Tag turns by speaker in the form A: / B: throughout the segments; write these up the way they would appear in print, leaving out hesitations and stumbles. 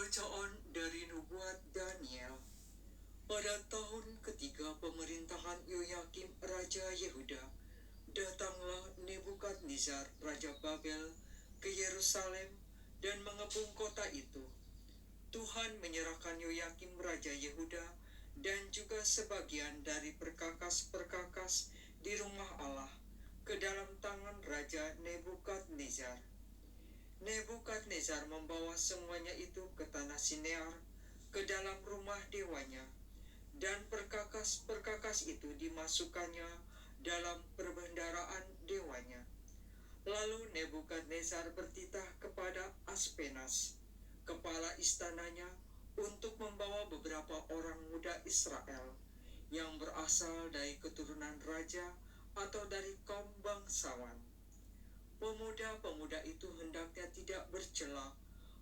A: Bacaan dari Nubuat Daniel. Pada tahun ketiga pemerintahan Yoyakim Raja Yehuda, datanglah Nebukadnezar Raja Babel ke Yerusalem dan mengepung kota itu. Tuhan menyerahkan Yoyakim Raja Yehuda dan juga sebagian dari perkakas-perkakas di rumah Allah ke dalam tangan Raja Nebukadnezar. Nebukadnezar membawa semuanya itu ke tanah Sinear, ke dalam rumah dewanya, dan perkakas-perkakas itu dimasukkannya dalam perbendaraan dewanya. Lalu Nebukadnezar bertitah kepada Aspenas, kepala istananya, untuk membawa beberapa orang muda Israel yang berasal dari keturunan raja atau dari kaum bangsawan. Pemuda-pemuda itu hendaknya tidak bercela,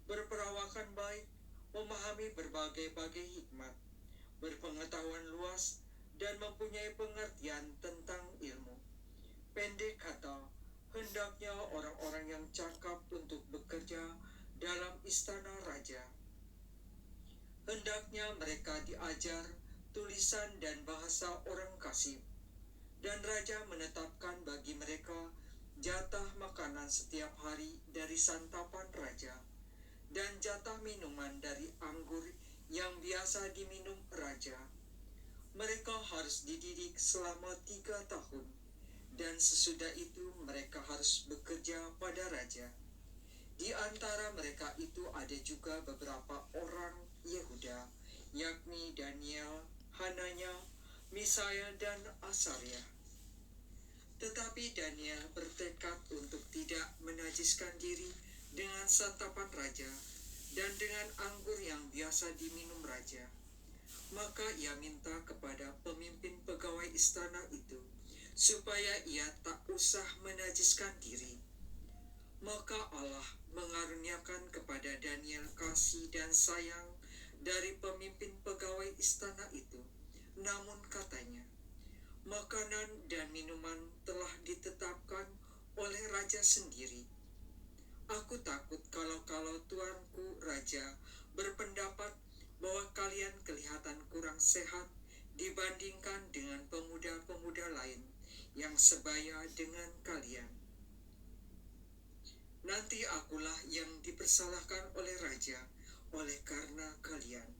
A: berperawakan baik, memahami berbagai-bagai hikmat, berpengetahuan luas, dan mempunyai pengertian tentang ilmu. Pendek kata, hendaknya orang-orang yang cakap untuk bekerja dalam istana raja. Hendaknya mereka diajar tulisan dan bahasa orang Kasib, dan raja menetapkan bagi mereka jatah makanan setiap hari dari santapan raja, dan jatah minuman dari anggur yang biasa diminum raja. Mereka harus dididik selama 3 tahun, dan sesudah itu mereka harus bekerja pada raja. Di antara mereka itu ada juga beberapa orang Yehuda, yakni Daniel, Hananya, Misael, dan Asaria. Tetapi Daniel bertekad untuk tidak menajiskan diri dengan santapan raja dan dengan anggur yang biasa diminum raja. Maka ia minta kepada pemimpin pegawai istana itu supaya ia tak usah menajiskan diri. Maka Allah mengaruniakan kepada Daniel kasih dan sayang dari pemimpin pegawai istana itu. Namun katanya, makanan dan minuman telah ditetapkan oleh raja sendiri. Aku takut kalau tuanku raja berpendapat bahwa kalian kelihatan kurang sehat dibandingkan dengan pemuda-pemuda lain yang sebaya dengan kalian. Nanti akulah yang dipersalahkan oleh raja oleh karena kalian.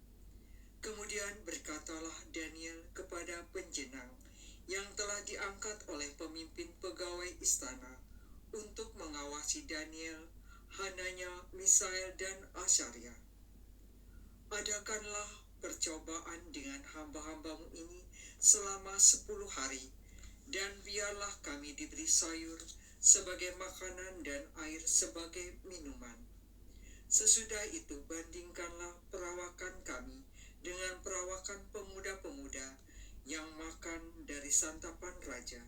A: Kemudian berkatalah Daniel kepada penjenang yang telah diangkat oleh pemimpin pegawai istana untuk mengawasi Daniel, Hananya, Misael, dan Asaria. Adakanlah percobaan dengan hamba-hambamu ini selama 10 hari, dan biarlah kami diberi sayur sebagai makanan dan air sebagai minuman. Sesudah itu bandingkanlah perawakan kami dengan perawakan pemuda-pemuda yang makan dari santapan raja.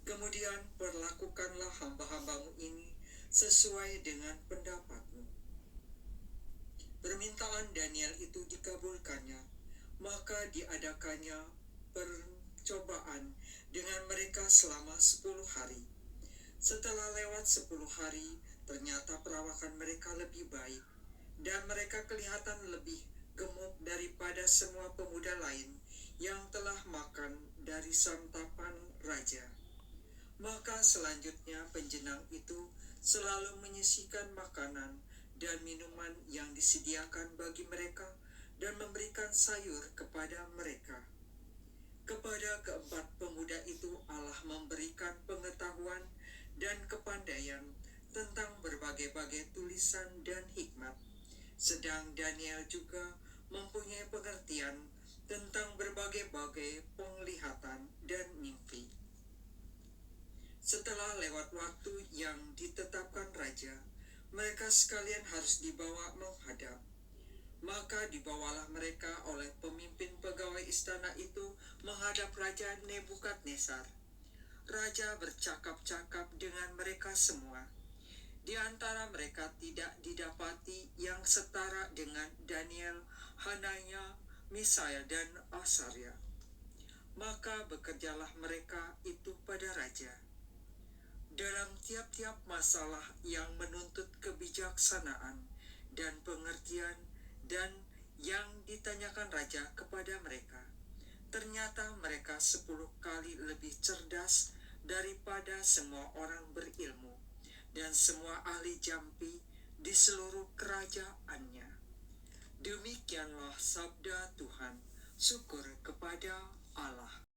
A: Kemudian perlakukanlah hamba-hambamu ini sesuai dengan pendapatmu. Permintaan Daniel itu dikabulkannya, maka diadakannya percobaan dengan mereka selama 10 hari. Setelah lewat 10 hari, ternyata perawakan mereka lebih baik, dan mereka kelihatan lebih gemuk daripada semua pemuda lain yang telah makan dari santapan raja. Maka selanjutnya penjenang itu selalu menyisihkan makanan dan minuman yang disediakan bagi mereka dan memberikan sayur kepada mereka. Kepada keempat pemuda itu Allah memberikan pengetahuan dan kepandaian tentang berbagai-bagai tulisan dan hikmat. Sedang Daniel juga mempunyai pengertian tentang berbagai-bagai penglihatan dan mimpi. Setelah lewat waktu yang ditetapkan raja, mereka sekalian harus dibawa menghadap. Maka dibawalah mereka oleh pemimpin pegawai istana itu menghadap Raja Nebukadnezar. Raja bercakap-cakap dengan mereka semua. Di antara mereka tidak didapati yang setara dengan Daniel, Hananya, Misael, dan Asaria. Maka bekerjalah mereka itu pada raja. Dalam tiap-tiap masalah yang menuntut kebijaksanaan dan pengertian Dan yang ditanyakan raja kepada mereka, ternyata mereka 10 kali lebih cerdas daripada semua orang berilmu dan semua ahli jampi di seluruh kerajaannya. Demikianlah sabda Tuhan. Syukur kepada Allah.